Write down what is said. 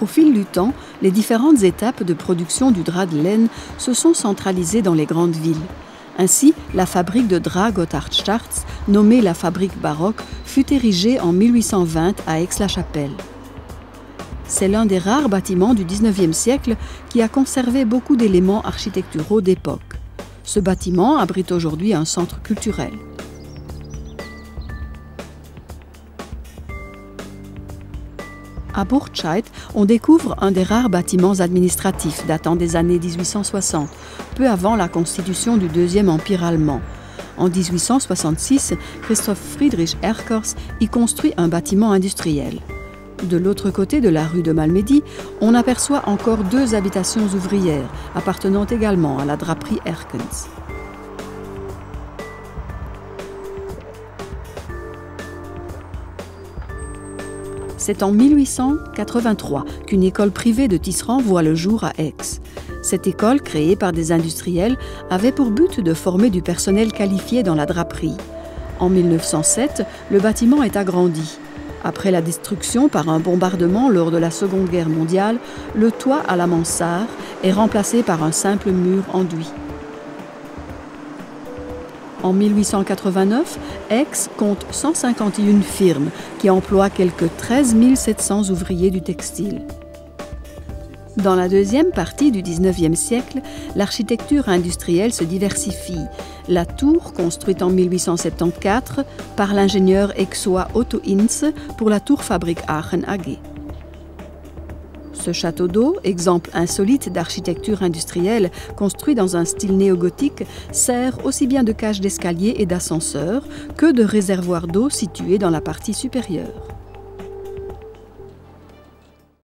Au fil du temps, les différentes étapes de production du drap de laine se sont centralisées dans les grandes villes. Ainsi, la fabrique de draps Gotthard-Starz, nommée la fabrique baroque, fut érigée en 1820 à Aix-la-Chapelle. C'est l'un des rares bâtiments du XIXe siècle qui a conservé beaucoup d'éléments architecturaux d'époque. Ce bâtiment abrite aujourd'hui un centre culturel. À Burtscheid, on découvre un des rares bâtiments administratifs datant des années 1860, peu avant la constitution du Deuxième Empire allemand. En 1866, Christoph Friedrich Erckers y construit un bâtiment industriel. De l'autre côté de la rue de Malmedy, on aperçoit encore deux habitations ouvrières, appartenant également à la draperie Erkens. C'est en 1883 qu'une école privée de tisserand voit le jour à Aix. Cette école, créée par des industriels, avait pour but de former du personnel qualifié dans la draperie. En 1907, le bâtiment est agrandi. Après la destruction par un bombardement lors de la Seconde Guerre mondiale, le toit à la mansarde est remplacé par un simple mur enduit. En 1889, Aix compte 151 firmes qui emploient quelques 13 700 ouvriers du textile. Dans la deuxième partie du XIXe siècle, l'architecture industrielle se diversifie. La tour, construite en 1874 par l'ingénieur aixois Otto Ince pour la Tour Fabrique Aachen AG. Ce château d'eau, exemple insolite d'architecture industrielle construit dans un style néogothique, sert aussi bien de cage d'escalier et d'ascenseur que de réservoir d'eau situé dans la partie supérieure.